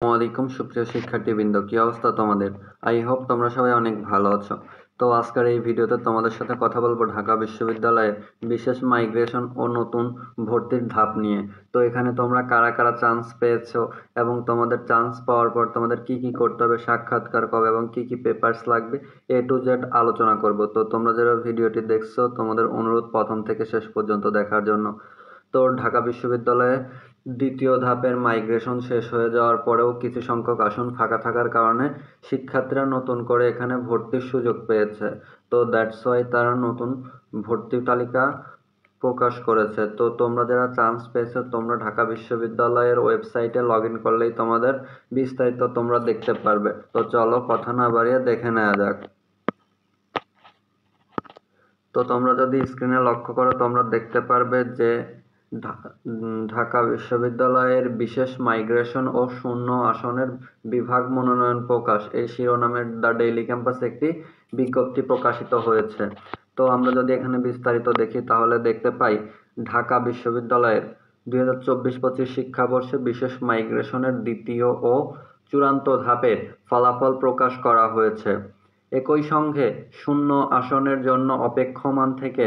আসসালামাইকুম সুপ্রিয় শিক্ষার্থীবৃন্দ, কি অবস্থা তোমাদের? আই হোপ তোমরা সবাই অনেক ভালো আছো। তো আজকের এই ভিডিওতে তোমাদের সাথে কথা বলবো ঢাকা বিশ্ববিদ্যালয়ের বিশেষ মাইগ্রেশন ও নতুন ভর্তির ধাপ নিয়ে। তো এখানে তোমরা কারা কারা চান্স পেয়েছো এবং তোমাদের চান্স পাওয়ার পর তোমাদের কি কি করতে হবে, সাক্ষাৎকার কবে এবং কি কি পেপারস লাগবে, A to Z আলোচনা করব। তো তোমরা যারা ভিডিওটি দেখছো তোমাদের অনুরোধ প্রথম থেকে শেষ পর্যন্ত দেখার জন্য। তো ঢাকা বিশ্ববিদ্যালয়ে দ্বিতীয় ধাপের মাইগ্রেশন শেষ হয়ে যাওয়ার পরেও কিছু সংখ্যক আসন ফাঁকা থাকার কারণে শিক্ষার্থীরা নতুন করে এখানে ভর্তির সুযোগ পেয়েছে। তো দ্যাটস ওয়াই তারা নতুন ভর্তি তালিকা প্রকাশ করেছে। তো তোমরা যারা চান্স পেয়েছো তোমরা ঢাকা বিশ্ববিদ্যালয়ের ওয়েবসাইটে লগ ইন করলেই তোমাদের বিস্তারিত তোমরা দেখতে পারবে। তো চলো কথা না বাড়িয়ে দেখে নেওয়া যাক। তো তোমরা যদি স্ক্রিনে লক্ষ্য করো তোমরা দেখতে পারবে যে ঢাকা বিশ্ববিদ্যালয়ের বিশেষ মাইগ্রেশন ও শূন্য আসনের বিভাগ মনোনয়ন প্রকাশ এই শিরোনামের দ্য ডেইলি ক্যাম্পাসে একটি বিজ্ঞপ্তি প্রকাশিত হয়েছে। তো আমরা যদি এখানে বিস্তারিত দেখি তাহলে দেখতে পাই ঢাকা বিশ্ববিদ্যালয়ের 2024-25 শিক্ষাবর্ষে বিশেষ মাইগ্রেশনের দ্বিতীয় ও চূড়ান্ত ধাপের ফলাফল প্রকাশ করা হয়েছে। একই সঙ্গে শূন্য আসনের জন্য অপেক্ষমান থেকে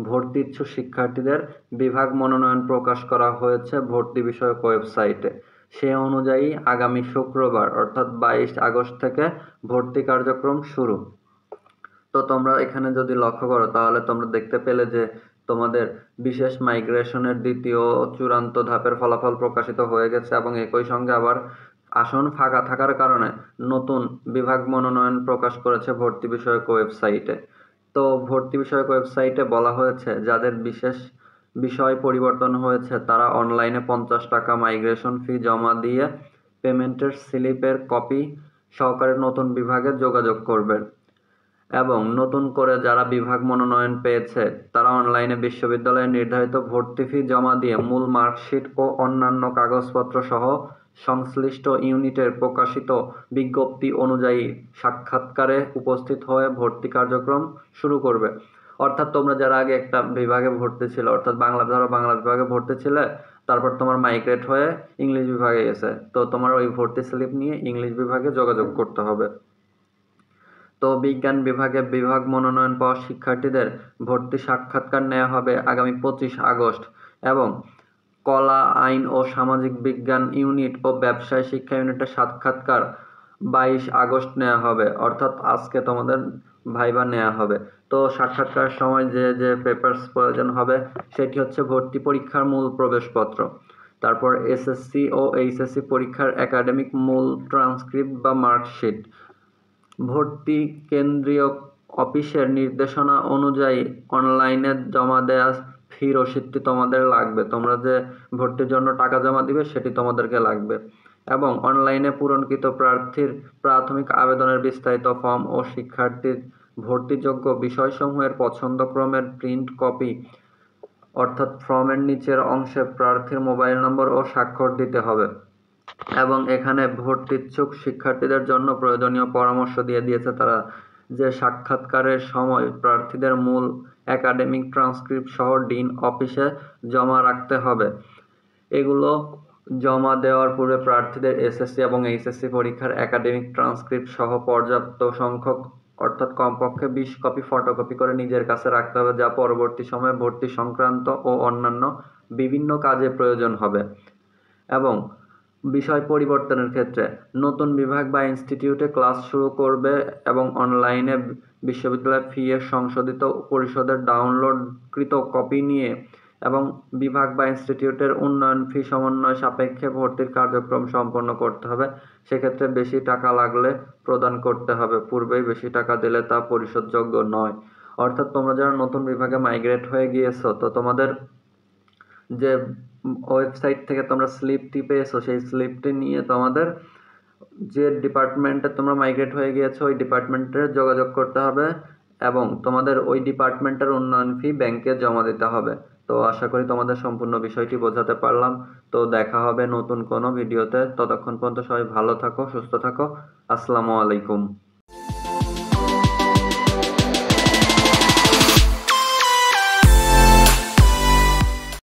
ভর্তি ইচ্ছুক শিক্ষার্থীদের বিভাগ মনোনয়ন প্রকাশ করা হয়েছে ভর্তি বিষয়ক ওয়েবসাইটে। সে অনুযায়ী আগামী শুক্রবার অর্থাৎ 22 আগস্ট থেকে ভর্তি কার্যক্রম শুরু। তো তোমরা এখানে যদি লক্ষ্য করো তাহলে তোমরা দেখতে পেলে যে তোমাদের বিশেষ মাইগ্রেশনের দ্বিতীয় চূড়ান্ত ধাপের ফলাফল প্রকাশিত হয়ে গেছে এবং একই সঙ্গে আবার আসন ফাঁকা থাকার কারণে নতুন বিভাগ মনোনয়ন প্রকাশ করেছে ভর্তি বিষয়ক ওয়েবসাইটে। তো ভর্তি বিষয়ক ওয়েবসাইটে বলা হয়েছে যাদের বিশেষ বিষয় পরিবর্তন হয়েছে তারা অনলাইনে 50 টাকা মাইগ্রেশন ফি জমা দিয়ে পেমেন্টের স্লিপের কপি সহকারে নতুন বিভাগে যোগাযোগ করবেন এবং নতুন করে যারা বিভাগ মনোনয়ন পেয়েছে তারা অনলাইনে বিশ্ববিদ্যালয়ের নির্ধারিত ভর্তি ফি জমা দিয়ে মূল মার্কশিট ও অন্যান্য কাগজপত্র সহ সংশ্লিষ্ট ইউনিটের প্রকাশিত বিজ্ঞপ্তি অনুযায়ী সাক্ষাৎকারে উপস্থিত হয়ে ভর্তি কার্যক্রম শুরু করবে। অর্থাৎ তোমরা যারা আগে একটা বিভাগে ভর্তি ছিল, অর্থাৎ বাংলা বিভাগে ভর্তি ছিলে, তারপর তোমার মাইগ্রেট হয়ে ইংলিশ বিভাগে গেছে, তো তোমার ওই ভর্তি স্লিপ নিয়ে ইংলিশ বিভাগে যোগাযোগ করতে হবে। তো বিজ্ঞান বিভাগে বিভাগ মনোনয়ন পাওয়া শিক্ষার্থীদের ভর্তি সাক্ষাৎকার নেওয়া হবে আগামী 25 আগস্ট এবং কলা, আইন ও সামাজিক বিজ্ঞান ইউনিট ও ব্যবসায় শিক্ষা ইউনিটের সাক্ষাৎকার 22 আগস্ট নেওয়া হবে, অর্থাৎ আজকে তোমাদের ভাইবা নেওয়া হবে। তো সাক্ষাৎকারের সময় যে যে পেপারস প্রয়োজন হবে সেটি হচ্ছে ভর্তি পরীক্ষার মূল প্রবেশপত্র, তারপর এসএসসি ও এইচএসসি পরীক্ষার একাডেমিক মূল ট্রান্সক্রিপ্ট বা মার্কশিট, ভর্তি কেন্দ্রীয় অফিসের নির্দেশনা অনুযায়ী অনলাইনে জমা দেওয়া ফি রসিদটি তোমাদের লাগবে। তোমরা যে ভর্তির জন্য টাকা জমা দিবে সেটি তোমাদেরকে লাগবে এবং অনলাইনে পূরণকৃত প্রার্থীর প্রাথমিক আবেদনের বিস্তারিত ফর্ম ও শিক্ষার্থীর ভর্তিযোগ্য বিষয়সমূহের পছন্দক্রমের প্রিন্ট কপি, অর্থাৎ ফর্মের নিচের অংশে প্রার্থীর মোবাইল নম্বর ও স্বাক্ষর দিতে হবে এবং এখানে ভর্তি ইচ্ছুক শিক্ষার্থীদের জন্য প্রয়োজনীয় পরামর্শ দিয়ে দিয়েছে তারা যে সাক্ষাৎকারের সময় প্রার্থীদের মূল একাডেমিক ট্রান্সক্রিপ্ট সহ ডিন অফিসে জমা রাখতে হবে। এগুলো জমা দেওয়ার পূর্বে প্রার্থীদের এসএসসি এবং এইচএসসি পরীক্ষার একাডেমিক ট্রান্সক্রিপ্ট সহ পর্যাপ্ত সংখ্যক অর্থাৎ কমপক্ষে 20 কপি ফটোকপি করে নিজের কাছে রাখতে হবে, যা পরবর্তী সময়ে ভর্তি সংক্রান্ত ও অন্যান্য বিভিন্ন কাজে প্রয়োজন হবে। এবং বিষয় পরিবর্তনের ক্ষেত্রে নতুন বিভাগ বা ইনস্টিটিউটে ক্লাস শুরু করবে এবং অনলাইনে বিশ্ববিদ্যালয়ের ফি এর সংশোধিত পরিশোধের ডাউনলোডকৃত কপি নিয়ে এবং বিভাগ বা ইনস্টিটিউটের উন্নয়ন ফি সমন্বয় সাপেক্ষে ভর্তির কার্যক্রম সম্পন্ন করতে হবে। সেক্ষেত্রে বেশি টাকা লাগলে প্রদান করতে হবে, পূর্বেই বেশি টাকা দিলে তা পরিশোধযোগ্য নয়। অর্থাৎ তোমরা যারা নতুন বিভাগে মাইগ্রেট হয়ে গিয়েছো তো তোমাদের যে ওয়েবসাইট থেকে তোমরা স্লিপটি পেয়েছো সেই স্লিপটি নিয়ে তোমাদের যে ডিপার্টমেন্টে তোমরা মাইগ্রেট হয়ে গিয়েছো ওই ডিপার্টমেন্টে যোগাযোগ করতে হবে এবং তোমাদের ওই ডিপার্টমেন্টের উন্নয়ন ফি ব্যাংকে জমা দিতে হবে। তো আশা করি তোমাদের সম্পূর্ণ বিষয়টি বোঝাতে পারলাম। তো দেখা হবে নতুন কোনো ভিডিওতে, ততক্ষণ পর্যন্ত সবাই ভালো থাকো, সুস্থ থাকো। আসসালামু আলাইকুম।